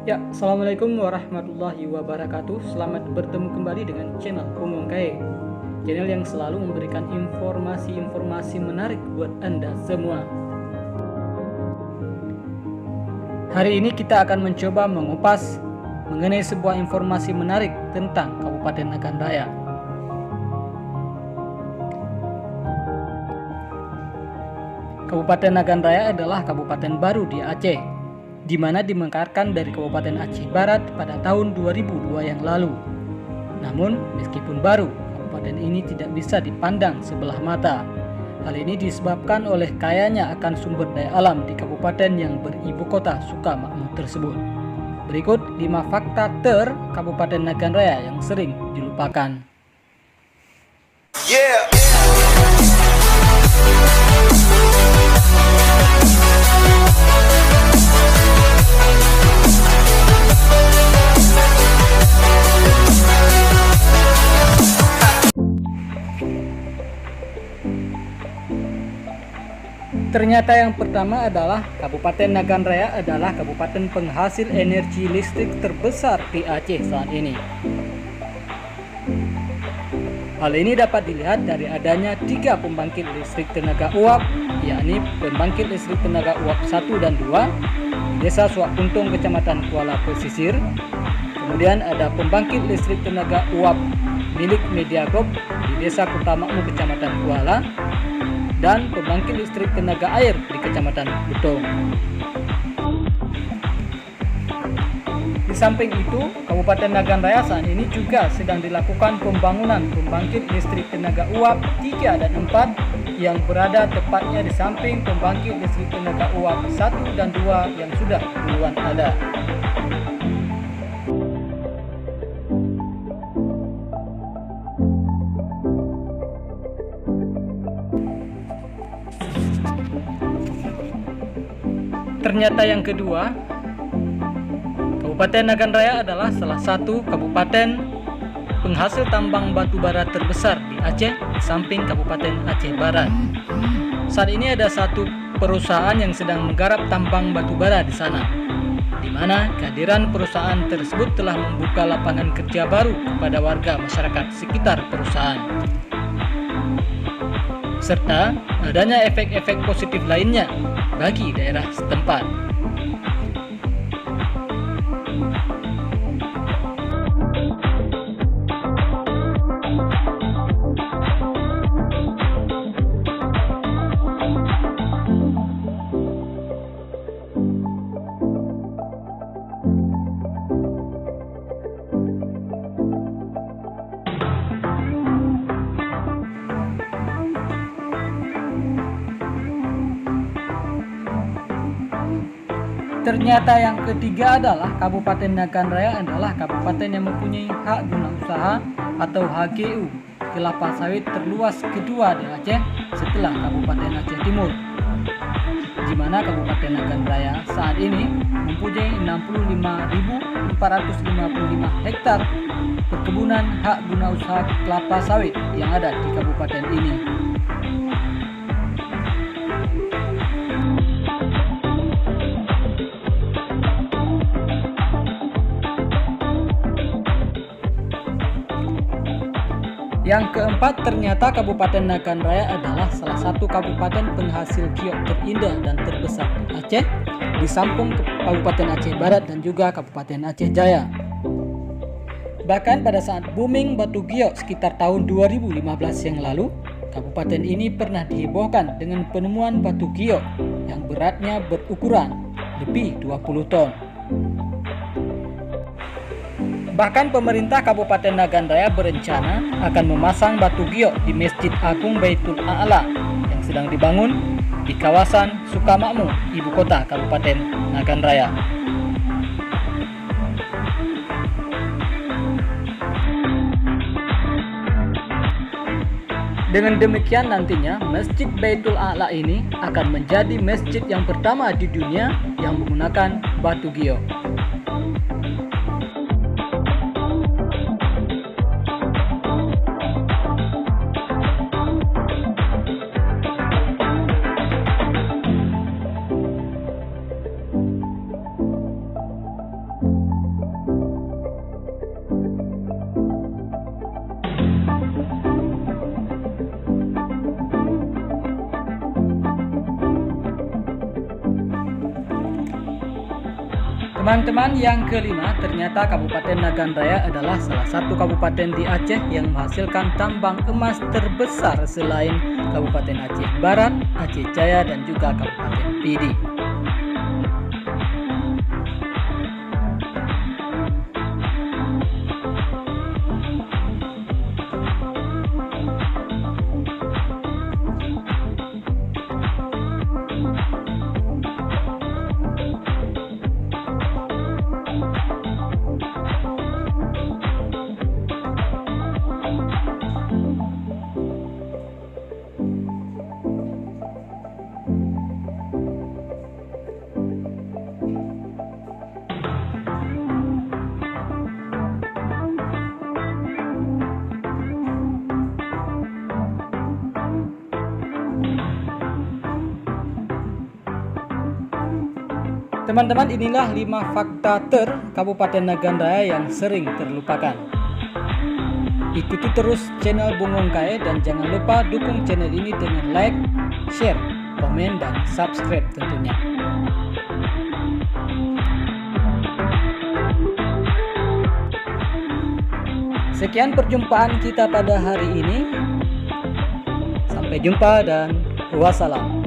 Ya, Assalamualaikum warahmatullahi wabarakatuh. Selamat bertemu kembali dengan channel Umum KE, channel yang selalu memberikan informasi-informasi menarik buat Anda semua. Hari ini kita akan mencoba mengupas mengenai sebuah informasi menarik tentang Kabupaten Nagan Raya. Kabupaten Nagan Raya adalah kabupaten baru di Aceh, di mana dimekarkan dari Kabupaten Aceh Barat pada tahun 2002 yang lalu. Namun, meskipun baru, kabupaten ini tidak bisa dipandang sebelah mata. Hal ini disebabkan oleh kayanya akan sumber daya alam di kabupaten yang beribu kota Sukamakmur tersebut. Berikut 5 fakta Kabupaten Nagan Raya yang sering dilupakan. Ternyata yang pertama adalah Kabupaten Nagan Raya adalah kabupaten penghasil energi listrik terbesar di Aceh saat ini. Hal ini dapat dilihat dari adanya 3 pembangkit listrik tenaga uap, yakni pembangkit listrik tenaga uap 1 dan 2 di Desa Suak Puntung, Kecamatan Kuala Pesisir. Kemudian ada pembangkit listrik tenaga uap milik Media Group di Desa Kuta Makmur, Kecamatan Kuala, dan pembangkit listrik tenaga air di Kecamatan Betong. Di samping itu, Kabupaten Nagan Raya saat ini juga sedang dilakukan pembangunan pembangkit listrik tenaga uap 3 dan 4 yang berada tepatnya di samping pembangkit listrik tenaga uap 1 dan 2 yang sudah duluan ada. Ternyata yang kedua, Kabupaten Nagan Raya adalah salah satu kabupaten penghasil tambang batu bara terbesar di Aceh di samping Kabupaten Aceh Barat. Saat ini ada satu perusahaan yang sedang menggarap tambang batu bara di sana, di mana kehadiran perusahaan tersebut telah membuka lapangan kerja baru kepada warga masyarakat sekitar perusahaan, serta adanya efek-efek positif lainnya bagi daerah setempat. Ternyata yang ketiga adalah Kabupaten Nagan Raya adalah kabupaten yang mempunyai hak guna usaha atau HGU kelapa sawit terluas kedua di Aceh setelah Kabupaten Aceh Timur, di mana Kabupaten Nagan Raya saat ini mempunyai 65.455 hektar perkebunan hak guna usaha kelapa sawit yang ada di kabupaten ini. Yang keempat, ternyata Kabupaten Nagan Raya adalah salah satu kabupaten penghasil giok terindah dan terbesar di Aceh, di samping Kabupaten Aceh Barat dan juga Kabupaten Aceh Jaya. Bahkan pada saat booming batu giok sekitar tahun 2015 yang lalu, kabupaten ini pernah dihebohkan dengan penemuan batu giok yang beratnya berukuran lebih 20 ton. Bahkan pemerintah Kabupaten Nagan Raya berencana akan memasang batu giok di Masjid Agung Baitul A'la yang sedang dibangun di kawasan Sukamakmur, ibu kota Kabupaten Nagan Raya. Dengan demikian nantinya Masjid Baitul A'la ini akan menjadi masjid yang pertama di dunia yang menggunakan batu giok. Teman-teman, yang kelima, ternyata Kabupaten Nagan Raya adalah salah satu kabupaten di Aceh yang menghasilkan tambang emas terbesar selain Kabupaten Aceh Barat, Aceh Jaya, dan juga Kabupaten Pidi. Teman-teman, inilah 5 fakta Kabupaten Nagan Raya yang sering terlupakan. Ikuti terus channel Bungong Kae dan jangan lupa dukung channel ini dengan like, share, komen, dan subscribe tentunya. Sekian perjumpaan kita pada hari ini. Sampai jumpa dan wassalam.